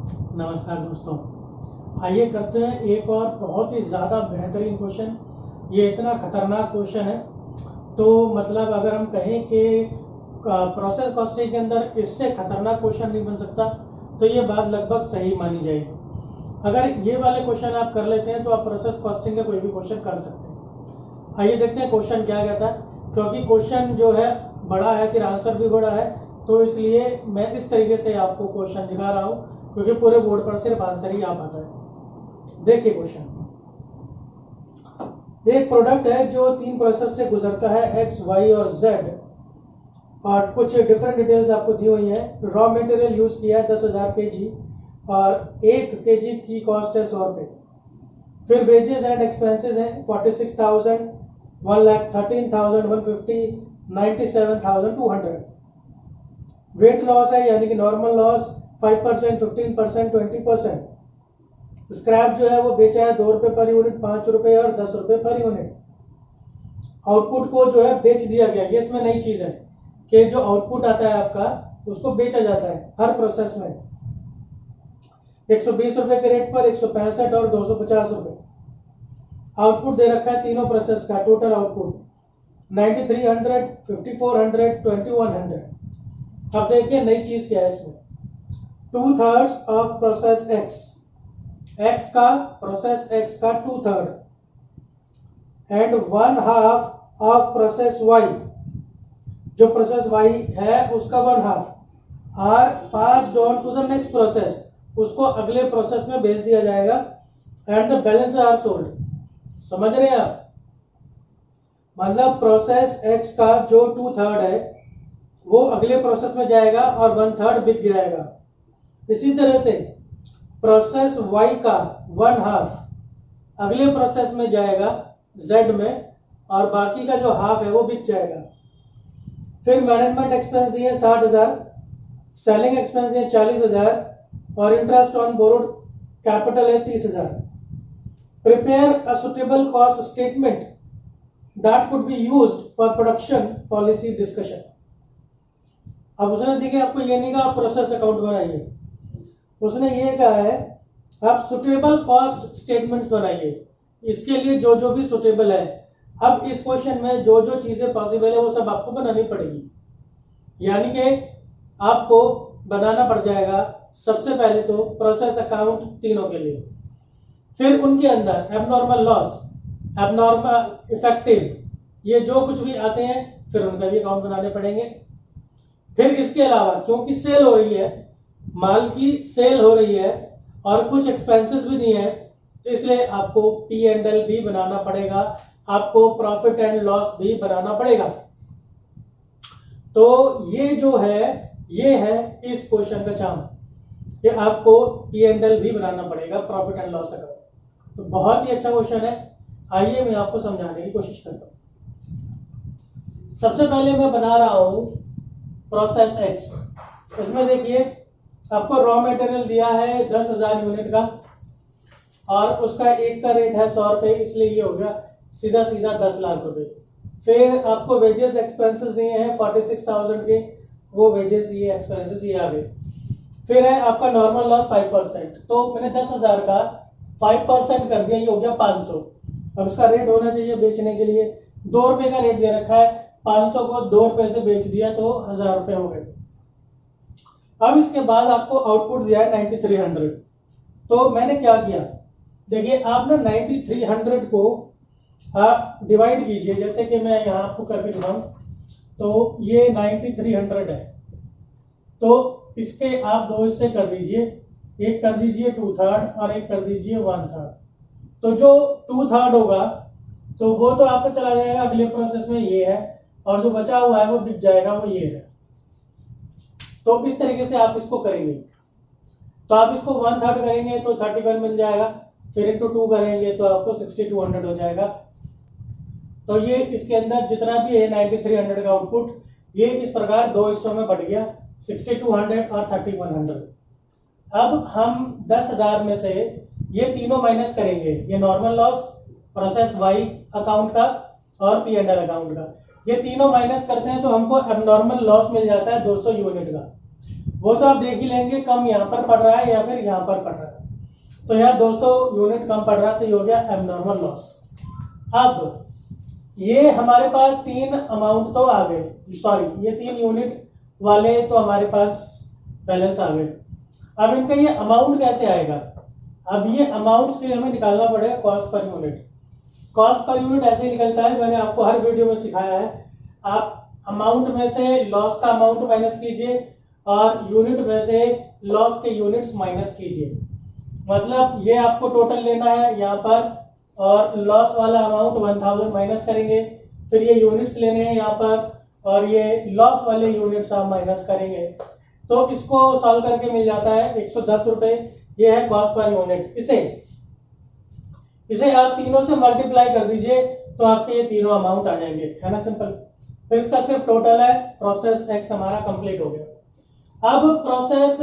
नमस्कार दोस्तों, आइए करते हैं एक और बहुत ही ज़्यादा बेहतरीन क्वेश्चन। ये इतना खतरनाक क्वेश्चन है तो मतलब अगर हम कहें कि प्रोसेस कॉस्टिंग के अंदर इससे खतरनाक क्वेश्चन नहीं बन सकता तो ये बात लगभग सही मानी जाएगी। अगर ये वाले क्वेश्चन आप कर लेते हैं तो आप प्रोसेस कॉस्टिंग का कोई भी क्वेश्चन कर सकते हैं। आइए देखते हैं क्वेश्चन क्या कहता है। क्योंकि क्वेश्चन जो है बड़ा है, फिर आंसर भी बड़ा है, तो इसलिए मैं इस तरीके से आपको क्वेश्चन दिखा रहा हूँ क्योंकि पूरे बोर्ड पर सिर्फ आंसर ही आ पाता है। देखिए क्वेश्चन, एक प्रोडक्ट है जो 3 प्रोसेस से गुजरता है X, Y और Z, और कुछ डिफरेंट डिटेल्स आपको दी हुई है। रॉ मटेरियल यूज किया है 10,000 kg और 1 kg की कॉस्ट है 100 रुपये। फिर वेजेस एंड एक्सपेंसेस हैं 46,000, 1,13,000, 150, 97,200। वेट लॉस है यानी कि नॉर्मल लॉस 5%, 15%, 20%। स्क्रैप जो है वो बेचा है 2 रुपये पर यूनिट, 5 रुपये और 10 रुपये पर यूनिट। आउटपुट को जो है बेच दिया गया। ये इसमें नई चीज है कि जो आउटपुट आता है आपका उसको बेचा जाता है हर प्रोसेस में 120 रुपये के रेट पर, 165 और 250 रुपये। आउटपुट दे रखा है तीनों प्रोसेस का। Total output 9300, 5400, 2100। अब देखिए नई चीज क्या है इसमें। 2/3 ऑफ प्रोसेस X का, प्रोसेस X का 2/3 एंड 1/2 ऑफ प्रोसेस Y, जो प्रोसेस Y है उसका 1/2 are passed on to the next process, उसको अगले प्रोसेस में भेज दिया जाएगा। And the balance are sold. समझ रहे हैं आप? मतलब प्रोसेस X का जो 2/3 है वो अगले प्रोसेस में जाएगा और 1/3 बिक गिराएगा। इसी तरह से प्रोसेस Y का 1/2 अगले प्रोसेस में जाएगा Z में और बाकी का जो हाफ है वो बिक जाएगा। फिर मैनेजमेंट एक्सपेंस दिए 60,000, सेलिंग एक्सपेंस दिए 40,000 और इंटरेस्ट ऑन बोरोड कैपिटल है 30,000। Prepare a suitable cost statement that could be used for production policy discussion. अब उसने देखिए आपको ये नहीं कहा प्रोसेस अकाउंट बनाइए, उसने ये कहा है आप सुटेबल कॉस्ट स्टेटमेंट्स बनाइए। इसके लिए जो जो भी सुटेबल है, अब इस क्वेश्चन में जो जो चीजें पॉसिबल है वो सब आपको बनानी पड़ेगी। यानी कि आपको बनाना पड़ जाएगा सबसे पहले तो प्रोसेस अकाउंट तीनों के लिए, फिर उनके अंदर एबनॉर्मल लॉस, एबनॉर्मल इफेक्टिव, ये जो कुछ भी आते हैं फिर उनका भी अकाउंट बनाने पड़ेंगे। फिर इसके अलावा क्योंकि सेल हो रही है, माल की सेल हो रही है और कुछ एक्सपेंसेस भी दिए हैं, तो इसलिए आपको P&L भी बनाना पड़ेगा, आपको प्रॉफिट एंड लॉस भी बनाना पड़ेगा। तो ये जो है ये है इस क्वेश्चन का चार्म कि आपको P&L भी बनाना पड़ेगा, प्रॉफिट एंड लॉस अकाउंट। तो बहुत ही अच्छा क्वेश्चन है। आइए मैं आपको समझाने की कोशिश करता हूं। सबसे पहले मैं बना रहा हूं प्रोसेस X। इसमें देखिए आपको रॉ मटेरियल दिया है 10,000 यूनिट का और उसका एक का रेट है 100 रुपये, इसलिए ये हो गया सीधा सीधा 10 लाख रुपए। फिर आपको वेजेस एक्सपेंसेस दिए हैं 46,000 के, वो वेजेस ये एक्सपेंसेस ये आ गए। फिर है आपका नॉर्मल लॉस 5%, तो मैंने 10,000 का 5% कर दिया, ये हो गया 500। अब उसका रेट होना चाहिए बेचने के लिए 2 रुपए का रेट दे रखा है, 500 को 2 रुपए से बेच दिया तो 1,000 रुपए हो गए। अब इसके बाद आपको आउटपुट दिया है 9300। तो मैंने क्या किया, देखिए आप ना 9300 को आप डिवाइड कीजिए। जैसे कि मैं यहाँ आपको करके दिखाऊं तो ये 9300 है, तो इसके आप 2 हिस्से कर दीजिए, एक कर दीजिए 2/3 और एक कर दीजिए 1/3। तो जो 2/3 होगा तो वो तो आपका चला जाएगा अगले प्रोसेस में, ये है, और जो बचा हुआ है वो बिक जाएगा, वो ये है। तो इस तरीके से आप इसको करेंगे। तो आप इसको 1/3 करेंगे तो 31 मिल जाएगा, फिर इंटू 2 करेंगे तो आपको 6200 हो जाएगा। तो ये इसके अंदर जितना भी है 9300 का आउटपुट, ये इस प्रकार 2 हिस्सों में बढ़ गया, 6200 और 3100। अब हम 10,000 में से ये तीनों माइनस करेंगे, ये normal loss, process Y account का और P&L अकाउंट का। ये तीनों माइनस करते हैं तो हमको एबनॉर्मल लॉस मिल जाता है 200 यूनिट का। वो तो आप देख ही लेंगे, कम यहाँ पर पड़ रहा है या फिर यहाँ पर पड़ रहा है। तो यहाँ 200 यूनिट कम पड़ रहा है, तो ये हो गया एबनॉर्मल लॉस। अब ये हमारे पास 3 अमाउंट तो आ गए, सॉरी ये 3 यूनिट वाले तो हमारे पास बैलेंस आ गए। अब इनका ये अमाउंट कैसे आएगा? अब ये अमाउंट्स के लिए हमें निकालना पड़ेगा cost per unit. Cost per unit ऐसे ही निकलता है, मैंने आपको हर वीडियो में सिखाया है। आप अमाउंट में से लॉस का अमाउंट माइनस कीजिए और यूनिट में से लॉस के यूनिट्स माइनस कीजिए। मतलब ये आपको टोटल लेना है यहाँ पर, और लॉस वाला अमाउंट 1000 माइनस करेंगे, फिर ये यूनिट्स लेने हैं यहाँ पर, और ये लॉस वाले यूनिट्स आप माइनस करेंगे। तो इसको सॉल्व करके मिल जाता है 110 रुपए। ये है कॉस्ट पर यूनिट। इसे आप तीनों से मल्टीप्लाई कर दीजिए तो आपके ये तीनों अमाउंट आ जाएंगे, है ना, सिंपल। फिर इसका सिर्फ टोटल है, प्रोसेस एक्स हमारा कंप्लीट हो गया। अब प्रोसेस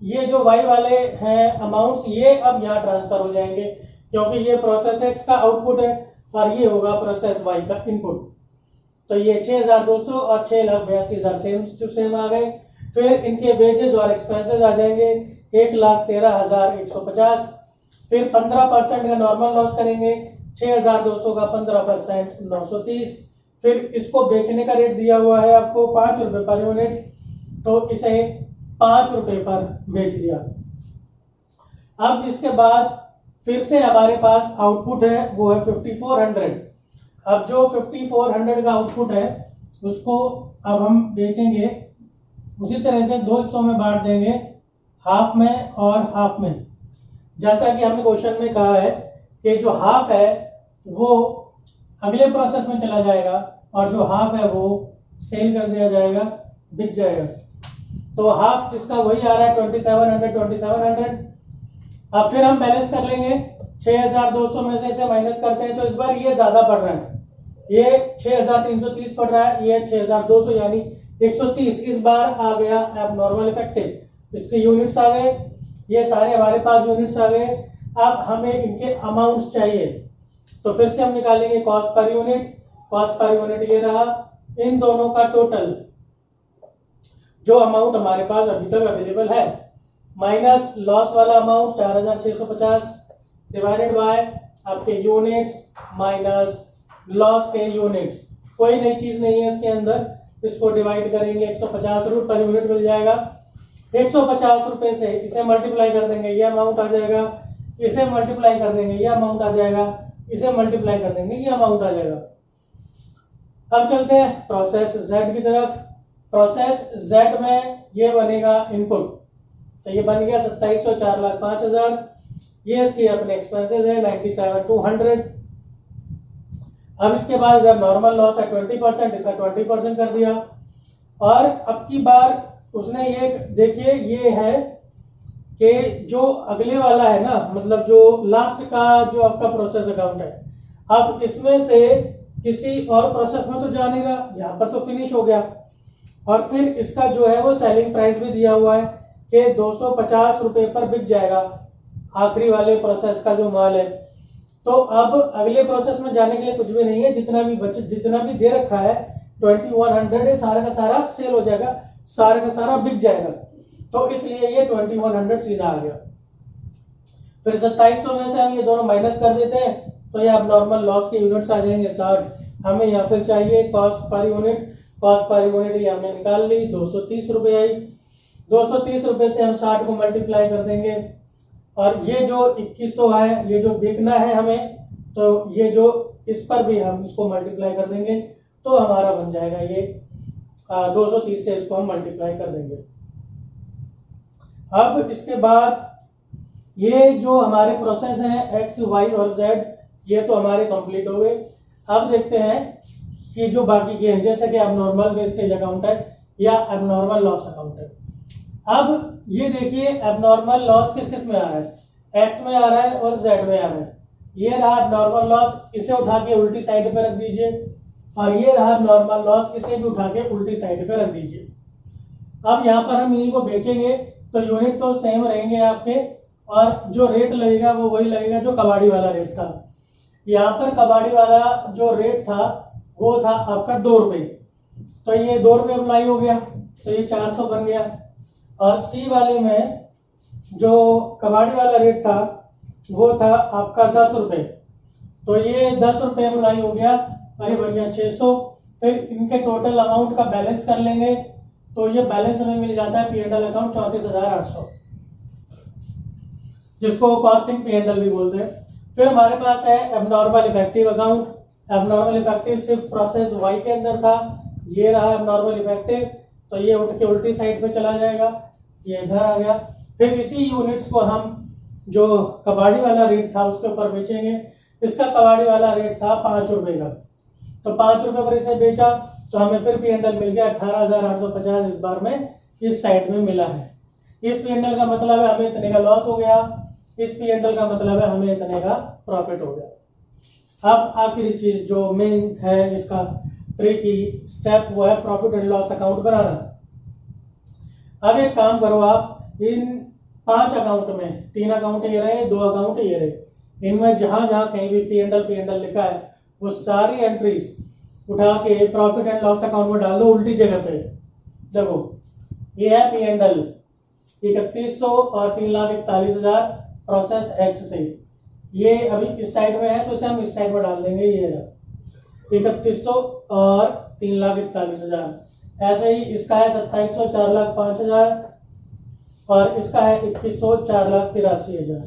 ये जो वाई वाले हैं अमाउंट्स, ये अब यहाँ ट्रांसफर हो जाएंगे, क्योंकि ये प्रोसेस एक्स का आउटपुट है और ये होगा प्रोसेस वाई का इनपुट। तो ये 6200 और 6,82,000 सेम आ गए। फिर इनके वेजेस और एक्सपेंसेस आ जाएंगे 1,13,150। फिर 15% का नॉर्मल लॉस करेंगे, 6,200 का 15% 930। फिर इसको बेचने का रेट दिया हुआ है आपको 5 रुपए पर यूनिट, तो इसे 5 रुपए पर बेच दिया। अब इसके बाद फिर से हमारे पास आउटपुट है, वो है 5400। अब जो 5400 का आउटपुट है उसको अब हम बेचेंगे, उसी तरह से 2 हिस्सों में बांट देंगे, हाफ में और हाफ में। जैसा कि हमने क्वेश्चन में कहा है कि जो हाफ है वो अगले प्रोसेस में चला जाएगा और जो हाफ है वो सेल कर दिया जाएगा, बिक जाएगा। तो हाफ इसका वही आ रहा है 2700। अब फिर हम बैलेंस कर लेंगे, 6,200 में से इसे माइनस करते हैं तो इस बार ये ज्यादा पड़ रहा है, ये 6,330 पड़ रहा है, ये 6,200 यानी 130 इस बार आ गया एबनॉर्मल इफेक्टिव। इसके यूनिट्स आ गए, ये सारे हमारे पास यूनिट्स आ गए। अब हमें इनके अमाउंट्स चाहिए, तो फिर से हम निकालेंगे cost per unit. Cost per unit ये रहा, इन दोनों का टोटल जो अमाउंट हमारे पास अभी तक अवेलेबल है माइनस लॉस वाला अमाउंट 4,650 डिवाइडेड बाय आपके यूनिट्स माइनस लॉस के यूनिट्स। कोई नई चीज नहीं है इसके अंदर, इसको डिवाइड करेंगे 150 रुपए पर यूनिट मिल जाएगा। 150 रुपए से इसे मल्टीप्लाई कर देंगे, ये अमाउंट आ जाएगा, इसे मल्टीप्लाई कर देंगे, ये अमाउंट आ जाएगा, इसे मल्टीप्लाई कर देंगे, ये अमाउंट आ जाएगा। अब चलते हैं प्रोसेस जेड की तरफ। प्रोसेस जेड में ये बनेगा इनपुट, तो ये बन गया 2700 4,05,000। ये इसकी अपने एक्सपेंसेस है 97,200। अब इसके बाद अगर नॉर्मल लॉस है 20%, इसका 20% कर दिया। और अब की बार उसने ये देखिए, ये है कि जो अगले वाला है ना, मतलब जो लास्ट का जो आपका प्रोसेस अकाउंट है, अब इसमें से किसी और प्रोसेस में तो जा नहीं रहा, यहाँ पर तो फिनिश हो गया। और फिर इसका जो है वो सेलिंग प्राइस भी दिया हुआ है कि 250 रुपए पर बिक जाएगा आखिरी वाले प्रोसेस का जो माल है। तो अब अगले प्रोसेस में जाने के लिए कुछ भी नहीं है, जितना भी दे रखा है 2100 है, सारा का सारा सेल हो जाएगा, सारा का सारा बिक जाएगा। तो इसलिए ये 2100 सीधा आ गया। फिर 2700 में से हम ये दोनों माइनस कर देते हैं तो ये अब नॉर्मल लॉस के यूनिट्स आ जाएंगे 60। हमें यहाँ फिर चाहिए cost per unit. Cost per unit ये हमने निकाल ली, 230 रुपए आई। 230 रुपए से हम 60 को मल्टीप्लाई कर देंगे, और ये जो 2100 है, ये जो बिकना है हमें, तो ये जो इस पर भी हम इसको मल्टीप्लाई कर देंगे, तो हमारा बन जाएगा ये 230 से इसको हम मल्टीप्लाई कर देंगे। अब इसके बाद ये जो हमारे प्रोसेस हैं एक्स वाई और जेड, ये तो हमारे कंप्लीट हो गए। अब देखते हैं कि जो बाकी के हैं, जैसे कि एबनॉर्मल वेस्टेज अकाउंट है या एबनॉर्मल लॉस अकाउंट है। अब ये देखिए एबनॉर्मल लॉस किस किस में आ रहा है, एक्स में आ रहा है और जेड में आ रहा है। ये रहा एबनॉर्मल लॉस, इसे उठा के उल्टी साइड पे रख दीजिए, और ये रहा एबनॉर्मल लॉस, इसे भी उठा के उल्टी साइड पे रख दीजिए। अब यहाँ पर हम इन्हीं को बेचेंगे तो यूनिट तो सेम रहेंगे आपके, और जो रेट लगेगा वो वही लगेगा जो कबाड़ी वाला रेट था। यहाँ पर कबाड़ी वाला जो रेट था वो था आपका 2 रुपए, तो ये 2 रुपए अप्लाई हो गया, तो ये 400 बन गया। और सी वाले में जो कबाड़ी वाला रेट था वो था आपका 10 रुपये, तो ये 10 रुपये अप्लाई हो गया। अरे भैया 600, फिर इनके टोटल अमाउंट का बैलेंस कर लेंगे तो ये बैलेंस हमें मिल जाता है P&L अकाउंट 34,800, जिसको कॉस्टिंग P&L भी बोलते हैं। फिर हमारे पास है abnormal effective account. Abnormal effective सिर्फ प्रोसेस वाई के अंदर था, ये रहा एबनॉर्मल इफेक्टिव, तो ये उठ के उल्टी साइड पे चला जाएगा, ये इधर आ गया। फिर इसी यूनिट्स को हम जो कबाड़ी वाला रेट था उसके ऊपर बेचेंगे। इसका कबाड़ी वाला रेट था 5 रुपए का, तो 5 रुपए पर इसे बेचा तो हमें फिर P&L मिल गया 18,850 इस बार में इस साइड में मिला है। इस P&L का मतलब है हमें इतने का लॉस हो गया, इस P&L का मतलब है हमें इतने का प्रॉफिट हो गया। अब आखिरी चीज जो मेन है इसका ट्रिकी स्टेप वो है प्रॉफिट एंड लॉस अकाउंट बनाना। अब एक काम करो, आप इन 5 अकाउंट में 3 अकाउंट ये रहे, 2 अकाउंट ये रहे, इनमें जहां जहां कहीं भी P&L लिखा है वो सारी एंट्रीज उठा के प्रॉफिट एंड लॉस अकाउंट में डाल दो उल्टी जगह पे। देखो ये है P&L 3100 और 3,41,000 प्रोसेस एक्स से, ये अभी इस साइड में है तो इसे हम इस साइड में डाल देंगे, ये रहा 3100 और 3,41,000। ऐसे ही इसका है 2700 4,05,000 और इसका है 2100 4,83,000।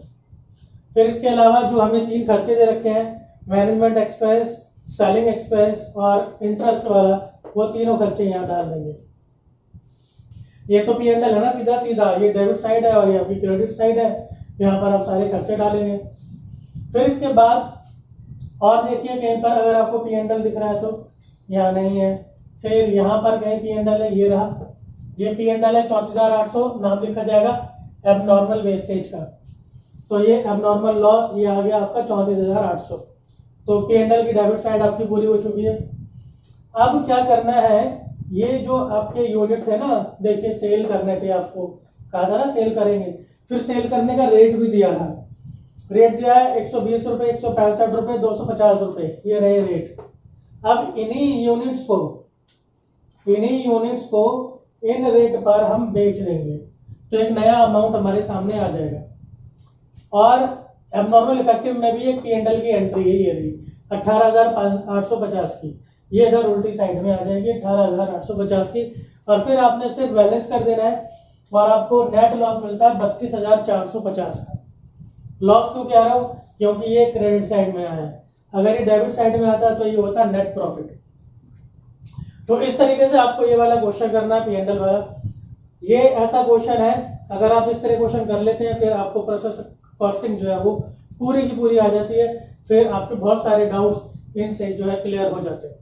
फिर इसके अलावा जो हमें 3 खर्चे दे रखे हैं, मैनेजमेंट एक्सपेंस, सेलिंग एक्सपेंस और इंटरेस्ट वाला, वो तीनों खर्चे यहाँ डाल देंगे। ये तो P&L है ना सीधा सीधा, ये डेबिट साइड है और ये अभी क्रेडिट साइड है, यहाँ पर आप सारे खर्चे डालेंगे। फिर इसके बाद और देखिए कहीं पर अगर आपको P&L दिख रहा है तो यहाँ नहीं है, फिर यहाँ पर कहीं P&L है, ये रहा, ये P&L है 34,800, नाम लिखा जाएगा एबनॉर्मल वेस्टेज का, तो ये एबनॉर्मल लॉस ये आ गया आपका 34,800। तो P&L की डेबिट साइड आपकी पूरी हो चुकी है। अब क्या करना है, ये जो आपके यूनिट है ना, देखिए सेल करने थे, आपको कहा था ना सेल करेंगे, फिर सेल करने का रेट भी दिया था, रेट दिया है 120 रुपए, 165 रुपए, 250 रुपए, ये रहे रेट। अब इन्हीं यूनिट्स को इन रेट पर हम बेच देंगे तो एक नया अमाउंट हमारे सामने आ जाएगा। और एबनॉर्मल इफेक्टिव में भी एक P&L की एंट्री है, ये रही 18,850 की, ये इधर उल्टी साइड में आ जाएगी 18,850 की। और फिर आपने सिर्फ बैलेंस कर देना है और आपको नेट लॉस मिलता है 32,450 का। लॉस क्यों कह रहा हूं, क्योंकि ये क्रेडिट साइड में आया है, अगर ये डेबिट साइड में आता तो ये होता नेट प्रॉफिट। तो इस तरीके से आपको ये वाला क्वेश्चन करना है P&L वाला। ये ऐसा क्वेश्चन है, अगर आप इस तरह क्वेश्चन कर लेते हैं फिर आपको प्रोसेस कॉस्टिंग जो है वो पूरी की पूरी आ जाती है, फिर आपके बहुत सारे डाउट्स इनसे जो है क्लियर हो जाते हैं।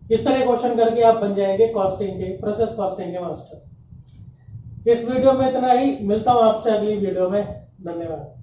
इस तरह क्वेश्चन करके आप बन जाएंगे कॉस्टिंग के, प्रोसेस कॉस्टिंग के मास्टर। इस वीडियो में इतना ही, मिलता हूं आपसे अगली वीडियो में, धन्यवाद।